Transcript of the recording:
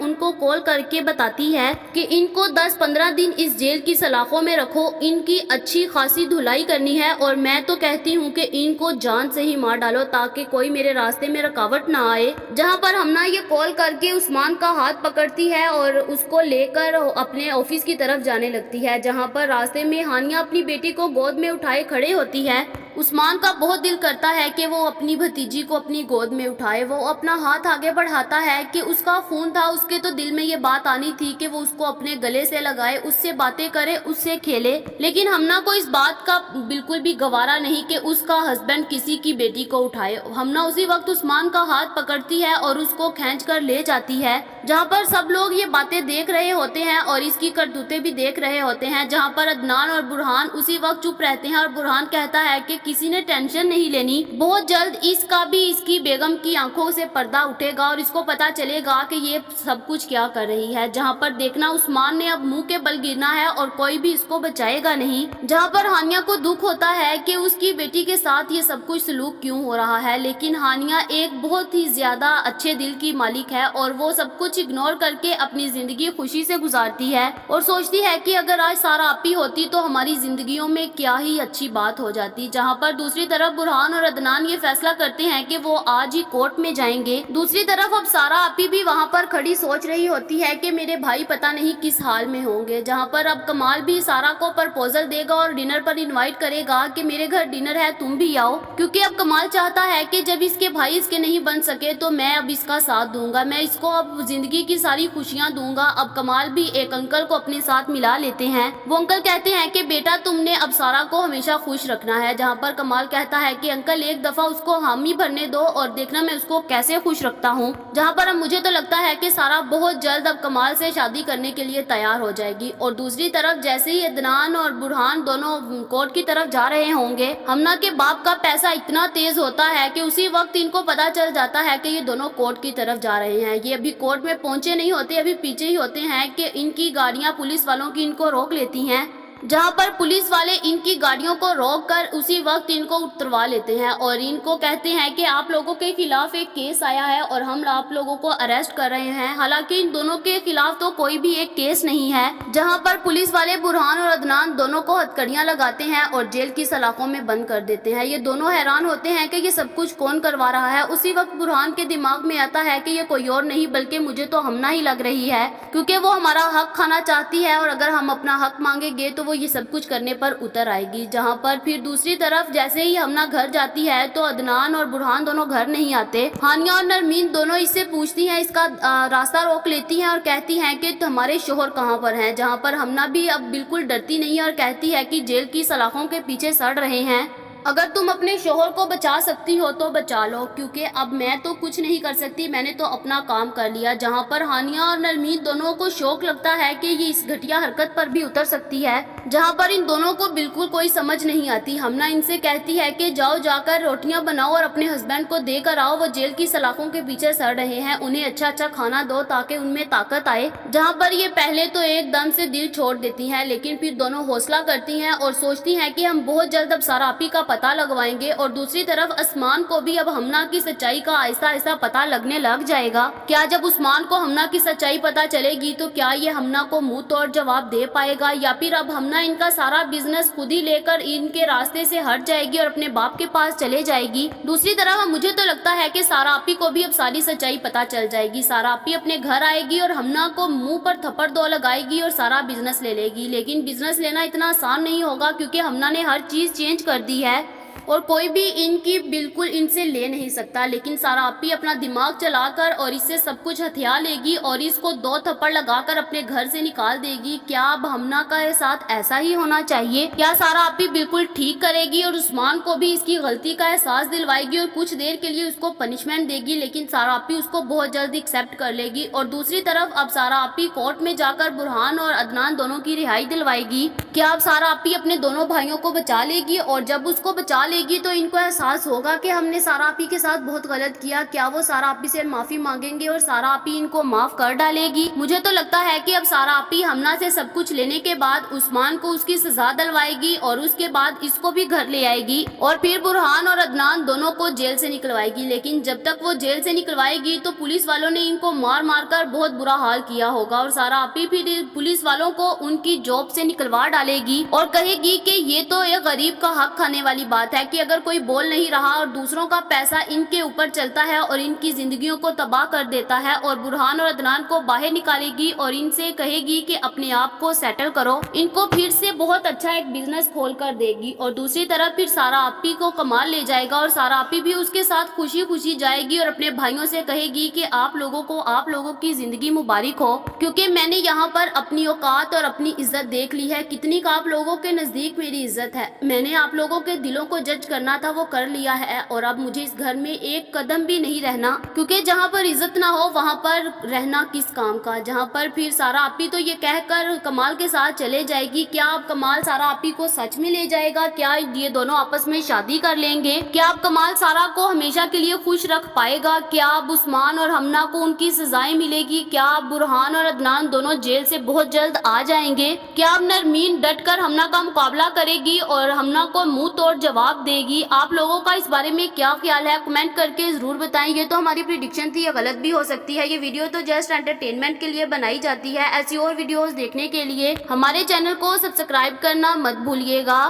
ان کو کال کر کے بتاتی ہے کہ ان کو 10-15 دن اس جیل کی سلاخوں میں رکھو، ان کی اچھی خاصی دھلائی کرنی ہے، اور میں تو کہتی ہوں کہ ان کو جان سے ہی مار ڈالو تاکہ کوئی میرے راستے میں رکاوٹ نہ آئے۔ جہاں پر ہمنا یہ کال کر کے عثمان کا ہاتھ پکڑتی ہے اور اس کو لے کر اپنے آفس کی طرف جانے لگتی ہے، جہاں پر راستے میں ہانیہ اپنی بیٹی کو گود میں اٹھائے کھڑے ہوتی ہے۔ عثمان کا بہت دل کرتا ہے کہ وہ اپنی بھتیجی کو اپنی گود میں اٹھائے، وہ اپنا ہاتھ آگے بڑھاتا ہے کہ اس کا خون تھا، اس کے تو دل میں یہ بات آنی تھی کہ وہ اس کو اپنے گلے سے لگائے، اس سے باتیں کرے، اس سے کھیلے، لیکن ہمنا کو اس بات کا بالکل بھی گوارا نہیں کہ اس کا ہسبینڈ کسی کی بیٹی کو اٹھائے۔ ہمنا اسی وقت عثمان کا ہاتھ پکڑتی ہے اور اس کو کھینچ کر لے جاتی ہے، جہاں پر سب لوگ یہ باتیں دیکھ رہے ہوتے ہیں اور اس کی کرتوتیں بھی دیکھ رہے ہوتے ہیں، جہاں پر عدنان اور برہان اسی وقت چپ رہتے ہیں، اور برہان کہتا ہے کہ کسی نے ٹینشن نہیں لینی، بہت جلد اس کا بھی اس کی بیگم کی آنکھوں سے پردہ اٹھے گا اور اس کو پتا چلے گا کہ یہ سب کچھ کیا کر رہی ہے، جہاں پر دیکھنا عثمان نے اب منہ کے بل گرنا ہے اور کوئی بھی اس کو بچائے گا نہیں۔ جہاں پر ہانیہ کو دکھ ہوتا ہے کہ اس کی بیٹی کے ساتھ یہ سب کچھ سلوک کیوں ہو رہا ہے، لیکن ہانیہ ایک بہت ہی زیادہ اچھے دل کی مالک ہے اور وہ سب کچھ اگنور کر کے اپنی زندگی خوشی سے گزارتی ہے اور سوچتی ہے کہ اگر آج سارا آپی ہوتی تو ہماری زندگیوں میں کیا ہی اچھی بات ہو جاتی۔ جہاں پر دوسری طرف برہان اور عدنان یہ فیصلہ کرتے ہیں کہ وہ آج ہی کورٹ میں جائیں گے۔ دوسری طرف اب سارا آپی بھی وہاں پر کھڑی سوچ رہی ہوتی ہے کہ میرے بھائی پتہ نہیں کس حال میں ہوں گے، جہاں پر اب کمال بھی سارا کو پرپوزل دے گا اور ڈنر پر انوائٹ کرے گا کہ میرے گھر ڈنر ہے، تم بھی آؤ، کیونکہ اب کمال چاہتا ہے کہ جب اس کے بھائی اس کے نہیں بن سکے تو میں اب اس کا ساتھ دوں گا، میں اس کو اب زندگی کی ساری خوشیاں دوں گا۔ اب کمال بھی ایک انکل کو اپنے ساتھ ملا لیتے ہیں، وہ انکل کہتے ہیں کہ بیٹا تم نے اب سارا کو ہمیشہ خوش رکھنا ہے، جہاں پر کمال کہتا ہے کہ انکل ایک دفعہ اس کو حامی بھرنے دو اور دیکھنا میں اس کو کیسے خوش رکھتا ہوں۔ جہاں پر اب مجھے تو لگتا ہے کہ سارا بہت جلد اب کمال سے شادی کرنے کے لیے تیار ہو جائے گی، اور دوسری طرف جیسے ہی عدنان اور برہان دونوں کورٹ کی طرف جا رہے ہوں گے، ہمنا کے باپ کا پیسہ اتنا تیز ہوتا ہے کہ اسی وقت ان کو پتا چل جاتا ہے کہ یہ دونوں کورٹ کی طرف جا رہے ہیں۔ یہ ابھی کورٹ میں پہنچے نہیں ہوتے، ابھی پیچھے ہی ہوتے ہیں کہ ان کی گاڑیاں پولیس والوں کی ان کو روک لیتی ہیں، جہاں پر پولیس والے ان کی گاڑیوں کو روک کر اسی وقت ان کو اتروا لیتے ہیں اور ان کو کہتے ہیں کہ آپ لوگوں کے خلاف ایک کیس آیا ہے اور ہم آپ لوگوں کو اریسٹ کر رہے ہیں، حالانکہ ان دونوں کے خلاف تو کوئی بھی ایک کیس نہیں ہے۔ جہاں پر پولیس والے برہان اور عدنان دونوں کو ہتھکڑیاں لگاتے ہیں اور جیل کی سلاخوں میں بند کر دیتے ہیں۔ یہ دونوں حیران ہوتے ہیں کہ یہ سب کچھ کون کروا رہا ہے۔ اسی وقت برہان کے دماغ میں آتا ہے کہ یہ کوئی اور نہیں بلکہ مجھے تو ہمنا ہی لگ رہی ہے، کیونکہ وہ ہمارا حق کھانا چاہتی ہے اور اگر ہم اپنا حق مانگیں گے تو وہ یہ سب کچھ کرنے پر اتر آئے گی۔ جہاں پر پھر دوسری طرف جیسے ہی ہمنا گھر جاتی ہے تو عدنان اور برہان دونوں گھر نہیں آتے۔ ہانیہ اور نرمین دونوں اس سے پوچھتی ہیں، اس کا راستہ روک لیتی ہیں اور کہتی ہیں کہ تمہارے شوہر کہاں پر ہیں، جہاں پر ہمنا بھی اب بالکل ڈرتی نہیں ہے اور کہتی ہے کہ جیل کی سلاخوں کے پیچھے سڑ رہے ہیں، اگر تم اپنے شوہر کو بچا سکتی ہو تو بچا لو، کیونکہ اب میں تو کچھ نہیں کر سکتی، میں نے تو اپنا کام کر لیا۔ جہاں پر ہانیہ اور نرمین دونوں کو شوق لگتا ہے کہ یہ اس گھٹیا حرکت پر بھی اتر سکتی ہے، جہاں پر ان دونوں کو بالکل کوئی سمجھ نہیں آتی۔ ہمنا ان سے کہتی ہے کہ جاؤ جا کر روٹیاں بناؤ اور اپنے ہسبینڈ کو دے کر آؤ، وہ جیل کی سلاخوں کے پیچھے سڑ رہے ہیں، انہیں اچھا اچھا کھانا دو تاکہ ان میں طاقت آئے۔ جہاں پر یہ پہلے تو ایک دم سے دل چھوڑ دیتی ہیں، لیکن پھر دونوں حوصلہ کرتی ہیں اور سوچتی ہیں کہ ہم بہت جلد اب سارا آپی کا پتہ لگوائیں گے، اور دوسری طرف عثمان کو بھی اب ہمنا کی سچائی کا آہستہ آہستہ پتہ لگنے لگ جائے گا۔ کیا جب عثمان کو ہمنا کی سچائی پتہ چلے گی تو کیا یہ ہمنا کو منہ توڑ جواب دے پائے گا، یا پھر اب ہمنا ان کا سارا بزنس خود ہی لے کر ان کے راستے سے ہٹ جائے گی اور اپنے باپ کے پاس چلے جائے گی۔ دوسری طرف مجھے تو لگتا ہے کہ سارا آپی کو بھی اب ساری سچائی پتہ چل جائے گی، سارا آپی اپنے گھر آئے گی اور ہمنا کو منہ پر تھپڑ دو لگائے گی اور سارا بزنس لے لے گی، لیکن بزنس لینا اتنا آسان نہیں ہوگا کیونکہ ہمنا نے ہر چیز چینج کر دی ہے اور کوئی بھی ان کی بالکل ان سے لے نہیں سکتا، لیکن سارا آپی اپنا دماغ چلا کر اور اس سے سب کچھ ہتھیا لے گی اور اس کو 2 تھپڑ لگا کر اپنے گھر سے نکال دے گی۔ کیا اب ہمنا کا ساتھ ایسا ہی ہونا چاہیے؟ کیا سارا آپی بالکل ٹھیک کرے گی اور عثمان کو بھی اس کی غلطی کا احساس دلوائے گی اور کچھ دیر کے لیے اس کو پنشمنٹ دے گی، لیکن سارا آپی اس کو بہت جلد ایکسیپٹ کر لے گی؟ اور دوسری طرف اب سارا آپی کورٹ میں جا کر برہان اور عدنان دونوں کی رہائی دلوائے گی؟ کیا اب سارا آپی اپنے دونوں بھائیوں کو بچا لے گی؟ اور جب اس کو بچا لے گی تو ان کو احساس ہوگا کہ ہم نے سارا آپی کے ساتھ بہت غلط کیا. کیا وہ سارا آپی سے معافی مانگیں گے اور سارا آپی ان کو معاف کر ڈالے گی؟ مجھے تو لگتا ہے کہ اب سارا آپی ہمنا سے سب کچھ لینے کے بعد عثمان کو اس کی سزا دلوائے گی اور اس کے بعد اس کو بھی گھر لے آئے گی اور پھر برہان اور عدنان دونوں کو جیل سے نکلوائے گی. لیکن جب تک وہ جیل سے نکلوائے گی تو پولیس والوں نے ان کو مار مار کر بہت برا حال کیا ہوگا اور سارا آپی پھر پولیس والوں کو ان کی جاب سے نکلوا ڈالے گی اور کہے گی کہ یہ تو ایک غریب کا حق کھانے والی بات ہے کہ اگر کوئی بول نہیں رہا اور دوسروں کا پیسہ ان کے اوپر چلتا ہے اور ان کی زندگیوں کو تباہ کر دیتا ہے. اور برہان اور عدنان کو باہر نکالے گی اور ان سے کہے گی کہ اپنے آپ کو سیٹل کرو. ان کو پھر سے بہت اچھا ایک بزنس کھول کر دے گی اور دوسری طرف پھر سارا آپی کو کمال لے جائے گا اور سارا آپی بھی اس کے ساتھ خوشی خوشی جائے گی اور اپنے بھائیوں سے کہے گی کہ آپ لوگوں کی زندگی مبارک ہو کیونکہ میں نے یہاں پر اپنی اوقات اور اپنی عزت دیکھ لی ہے. کتنی آپ لوگوں کے نزدیک میری عزت ہے. میں نے آپ لوگوں کے دلوں کو جج کرنا تھا وہ کر لیا ہے اور اب مجھے اس گھر میں ایک قدم بھی نہیں رہنا کیونکہ جہاں پر عزت نہ ہو وہاں پر رہنا کس کام کا. جہاں پر پھر سارا آپی تو یہ کہہ کر کمال کے ساتھ چلے جائے گی. کیا اب کمال سارا آپی کو سچ میں لے جائے گا؟ کیا یہ دونوں آپس میں شادی کر لیں گے؟ کیا اب کمال سارا کو ہمیشہ کے لیے خوش رکھ پائے گا؟ کیا اب عثمان اور ہمنا کو ان کی سزائیں ملے گی؟ کیا اب برہان اور عدنان دونوں جیل سے بہت جلد آ جائیں گے؟ کیا اب نرمین ڈٹ کر ہمنا کا مقابلہ کرے گی اور ہمنا کو منہ توڑ جواب دے گی؟ آپ لوگوں کا اس بارے میں کیا خیال ہے کمنٹ کر کے ضرور بتائیں. یہ تو ہماری پریڈکشن تھی, یہ غلط بھی ہو سکتی ہے. یہ ویڈیو تو جسٹ انٹرٹینمنٹ کے لیے بنائی جاتی ہے. ایسی اور ویڈیوز دیکھنے کے لیے ہمارے چینل کو سبسکرائب کرنا مت بھولیے گا.